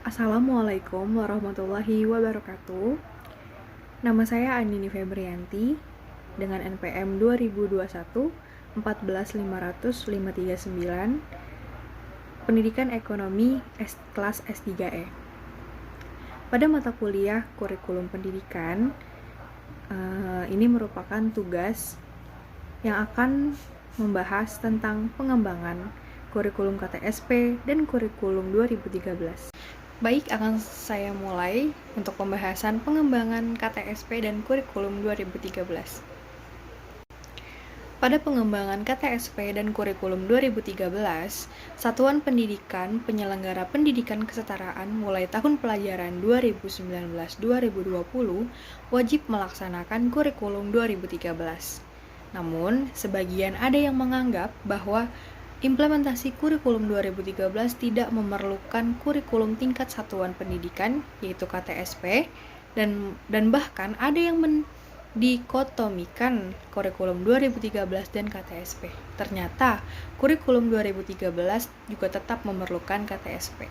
Assalamualaikum warahmatullahi wabarakatuh. Nama saya Andini Febrianti dengan NPM 2021 1414539, Pendidikan Ekonomi kelas S3E. Pada mata kuliah kurikulum pendidikan, ini merupakan tugas yang akan membahas tentang pengembangan kurikulum KTSP dan kurikulum 2013. Baik, akan saya mulai untuk pembahasan pengembangan KTSP dan kurikulum 2013. Pada pengembangan KTSP dan kurikulum 2013, Satuan Pendidikan Penyelenggara Pendidikan Kesetaraan mulai tahun pelajaran 2019-2020 wajib melaksanakan kurikulum 2013. Namun, sebagian ada yang menganggap bahwa implementasi kurikulum 2013 tidak memerlukan kurikulum tingkat satuan pendidikan, yaitu KTSP, dan bahkan ada yang dikotomikan kurikulum 2013 dan KTSP. Ternyata, kurikulum 2013 juga tetap memerlukan KTSP.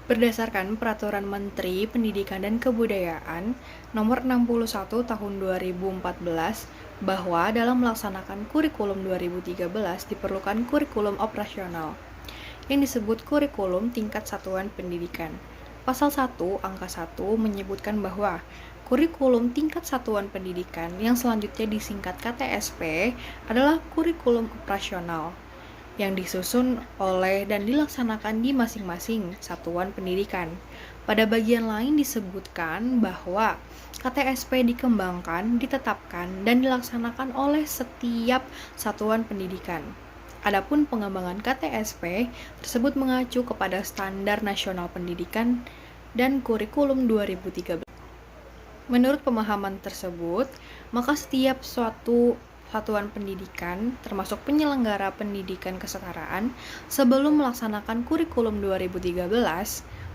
Berdasarkan Peraturan Menteri Pendidikan dan Kebudayaan Nomor 61 Tahun 2014, bahwa dalam melaksanakan kurikulum 2013 diperlukan kurikulum operasional yang disebut kurikulum tingkat satuan pendidikan. Pasal 1 angka 1 menyebutkan bahwa kurikulum tingkat satuan pendidikan yang selanjutnya disingkat KTSP adalah kurikulum operasional yang disusun oleh dan dilaksanakan di masing-masing satuan pendidikan. Pada bagian lain disebutkan bahwa KTSP dikembangkan, ditetapkan, dan dilaksanakan oleh setiap satuan pendidikan. Adapun pengembangan KTSP tersebut mengacu kepada Standar Nasional Pendidikan dan Kurikulum 2013. Menurut pemahaman tersebut, maka setiap suatu satuan pendidikan, termasuk penyelenggara pendidikan kesetaraan, sebelum melaksanakan kurikulum 2013,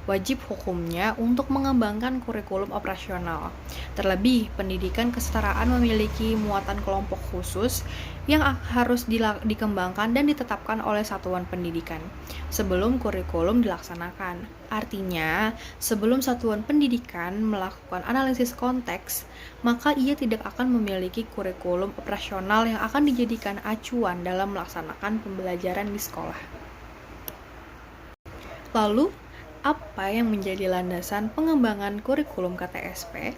wajib hukumnya untuk mengembangkan kurikulum operasional. Terlebih, pendidikan kesetaraan memiliki muatan kelompok khusus yang harus dikembangkan dan ditetapkan oleh satuan pendidikan sebelum kurikulum dilaksanakan. Artinya, sebelum satuan pendidikan melakukan analisis konteks, maka ia tidak akan memiliki kurikulum operasional yang akan dijadikan acuan dalam melaksanakan pembelajaran di sekolah. Lalu, apa yang menjadi landasan pengembangan kurikulum KTSP?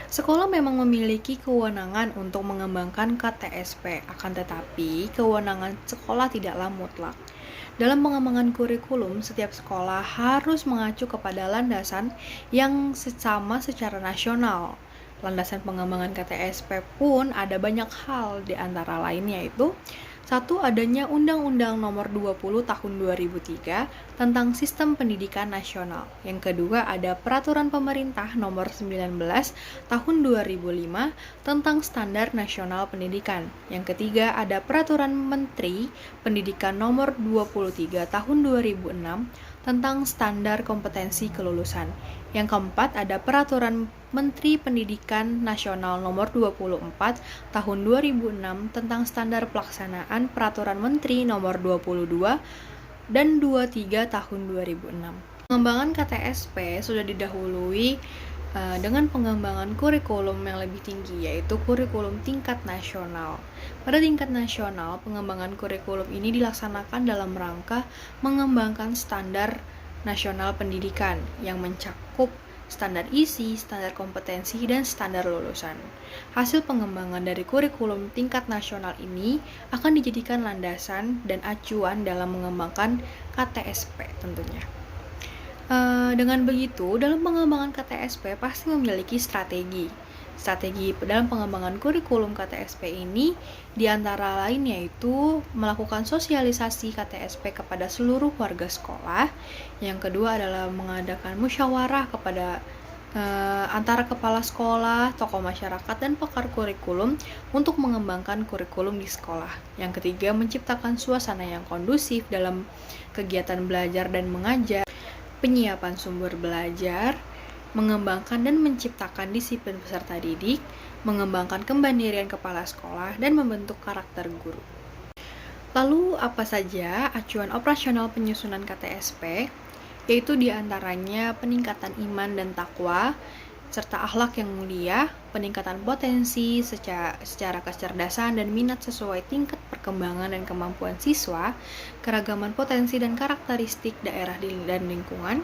Sekolah memang memiliki kewenangan untuk mengembangkan KTSP, akan tetapi kewenangan sekolah tidaklah mutlak. Dalam pengembangan kurikulum, setiap sekolah harus mengacu kepada landasan yang sama secara nasional. Landasan pengembangan KTSP pun ada banyak hal, di antara lainnya yaitu: 1. Adanya Undang-Undang Nomor 20 Tahun 2003 tentang Sistem Pendidikan Nasional. Yang kedua, ada Peraturan Pemerintah Nomor 19 Tahun 2005 tentang Standar Nasional Pendidikan. Yang ketiga, ada Peraturan Menteri Pendidikan Nomor 23 Tahun 2006 tentang Standar Kompetensi Kelulusan. Yang keempat, ada Peraturan Menteri Pendidikan Nasional Nomor 24 Tahun 2006 tentang Standar Pelaksanaan Peraturan Menteri Nomor 22 dan 23 Tahun 2006. Pengembangan KTSP sudah didahului dengan pengembangan kurikulum yang lebih tinggi, yaitu kurikulum tingkat nasional. Pada tingkat nasional, pengembangan kurikulum ini dilaksanakan dalam rangka mengembangkan standar nasional pendidikan yang mencakup standar isi, standar kompetensi, dan standar lulusan. Hasil pengembangan dari kurikulum tingkat nasional ini akan dijadikan landasan dan acuan dalam mengembangkan KTSP tentunya. Dengan begitu, dalam pengembangan KTSP pasti memiliki strategi. Strategi dalam pengembangan kurikulum KTSP ini diantara lain yaitu melakukan sosialisasi KTSP kepada seluruh warga sekolah. Yang kedua adalah mengadakan musyawarah kepada antara kepala sekolah, tokoh masyarakat, dan pakar kurikulum untuk mengembangkan kurikulum di sekolah. Yang ketiga, menciptakan suasana yang kondusif dalam kegiatan belajar dan mengajar, penyiapan sumber belajar, mengembangkan dan menciptakan disiplin peserta didik, mengembangkan kemandirian kepala sekolah, dan membentuk karakter guru. Lalu, apa saja acuan operasional penyusunan KTSP? yaitu diantaranya peningkatan iman dan takwa, serta akhlak yang mulia, peningkatan potensi secara kecerdasan dan minat sesuai tingkat perkembangan dan kemampuan siswa, keragaman potensi dan karakteristik daerah dan lingkungan,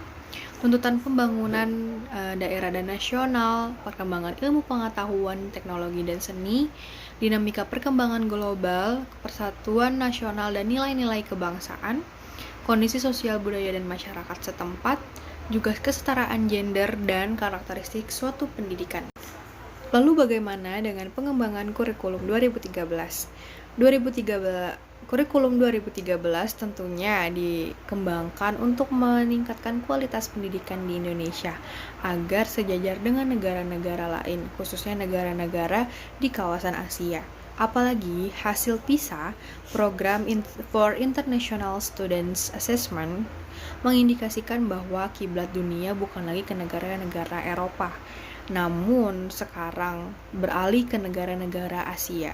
tuntutan pembangunan daerah dan nasional, perkembangan ilmu pengetahuan, teknologi dan seni, dinamika perkembangan global, persatuan nasional dan nilai-nilai kebangsaan, kondisi sosial budaya dan masyarakat setempat, juga kesetaraan gender dan karakteristik suatu pendidikan. Lalu bagaimana dengan pengembangan kurikulum 2013? Kurikulum 2013 tentunya dikembangkan untuk meningkatkan kualitas pendidikan di Indonesia agar sejajar dengan negara-negara lain, khususnya negara-negara di kawasan Asia. Apalagi hasil PISA, Program for International Students Assessment, mengindikasikan bahwa kiblat dunia bukan lagi ke negara-negara Eropa, namun sekarang beralih ke negara-negara Asia,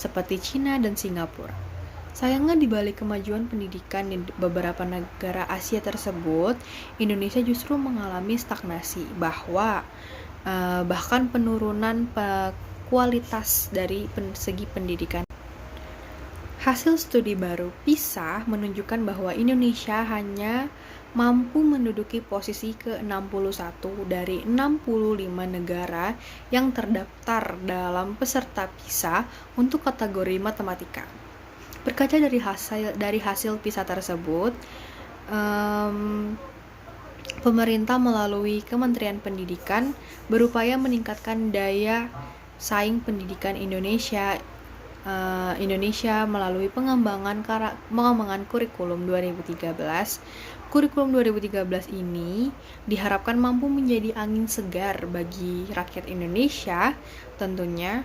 seperti Cina dan Singapura. Sayangnya di balik kemajuan pendidikan di beberapa negara Asia tersebut, Indonesia justru mengalami stagnasi, bahkan penurunan kualitas dari segi pendidikan. Hasil studi baru PISA menunjukkan bahwa Indonesia hanya mampu menduduki posisi ke-61 dari 65 negara yang terdaftar dalam peserta PISA untuk kategori matematika. Berkaca dari hasil PISA tersebut, pemerintah melalui Kementerian Pendidikan berupaya meningkatkan daya saing pendidikan Indonesia melalui pengembangan kurikulum 2013. Kurikulum 2013 ini diharapkan mampu menjadi angin segar bagi rakyat Indonesia tentunya,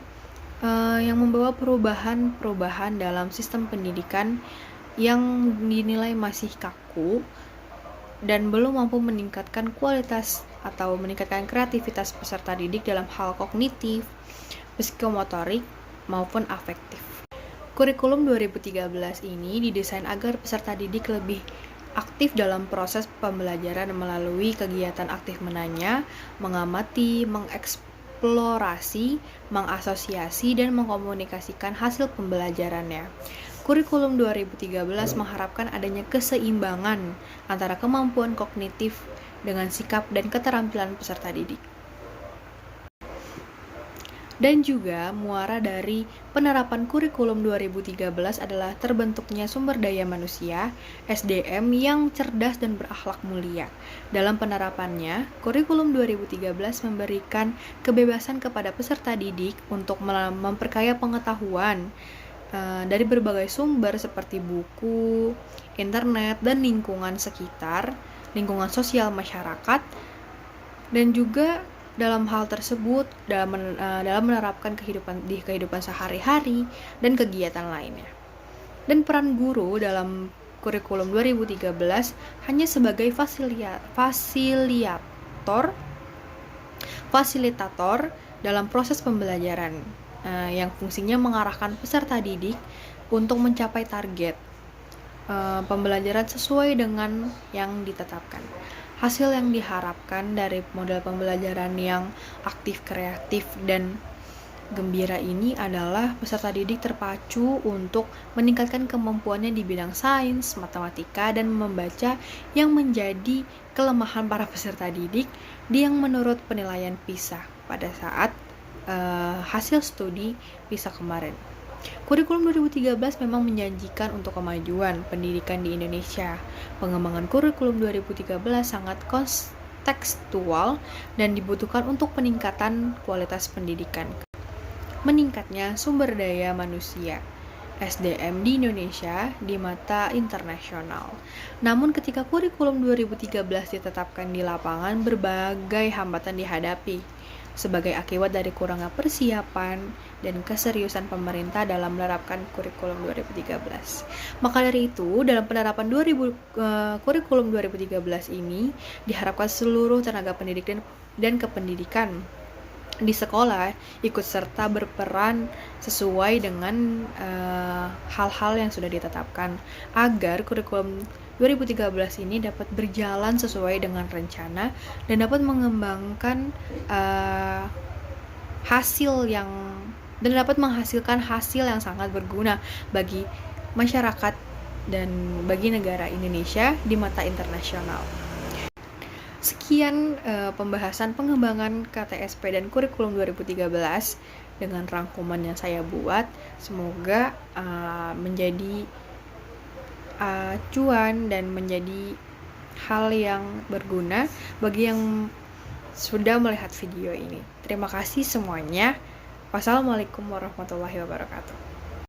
yang membawa perubahan dalam sistem pendidikan yang dinilai masih kaku dan belum mampu meningkatkan kualitas atau meningkatkan kreativitas peserta didik dalam hal kognitif, psikomotorik, maupun afektif. Kurikulum 2013 ini didesain agar peserta didik lebih aktif dalam proses pembelajaran melalui kegiatan aktif menanya, mengamati, mengeksplorasi, mengasosiasi, dan mengkomunikasikan hasil pembelajarannya. Kurikulum 2013 mengharapkan adanya keseimbangan antara kemampuan kognitif dengan sikap dan keterampilan peserta didik. Dan juga muara dari penerapan kurikulum 2013 adalah terbentuknya sumber daya manusia (SDM) yang cerdas dan berakhlak mulia. Dalam penerapannya, kurikulum 2013 memberikan kebebasan kepada peserta didik untuk memperkaya pengetahuan dari berbagai sumber seperti buku, internet, dan lingkungan sekitar, lingkungan sosial masyarakat, dan juga dalam hal tersebut dalam menerapkan kehidupan sehari-hari dan kegiatan lainnya. Dan peran guru dalam kurikulum 2013 hanya sebagai fasilitator dalam proses pembelajaran yang fungsinya mengarahkan peserta didik untuk mencapai target pembelajaran sesuai dengan yang ditetapkan. Hasil yang diharapkan dari model pembelajaran yang aktif, kreatif, dan gembira ini adalah peserta didik terpacu untuk meningkatkan kemampuannya di bidang sains, matematika, dan membaca yang menjadi kelemahan para peserta didik yang menurut penilaian PISA pada saat hasil studi PISA kemarin. Kurikulum 2013 memang menjanjikan untuk kemajuan pendidikan di Indonesia. Pengembangan kurikulum 2013 sangat kontekstual dan dibutuhkan untuk peningkatan kualitas pendidikan. Meningkatnya sumber daya manusia (SDM) di Indonesia di mata internasional. Namun ketika kurikulum 2013 ditetapkan di lapangan, berbagai hambatan dihadapi sebagai akibat dari kurangnya persiapan dan keseriusan pemerintah dalam menerapkan kurikulum 2013. Maka dari itu, dalam penerapan kurikulum 2013 ini diharapkan seluruh tenaga pendidik dan kependidikan di sekolah ikut serta berperan sesuai dengan hal-hal yang sudah ditetapkan agar kurikulum 2013 ini dapat berjalan sesuai dengan rencana dan dapat mengembangkan dapat menghasilkan hasil yang sangat berguna bagi masyarakat dan bagi negara Indonesia di mata internasional. Sekian pembahasan pengembangan KTSP dan kurikulum 2013 dengan rangkuman yang saya buat. Semoga menjadi acuan dan menjadi hal yang berguna bagi yang sudah melihat video ini. Terima kasih semuanya. Wassalamualaikum warahmatullahi wabarakatuh.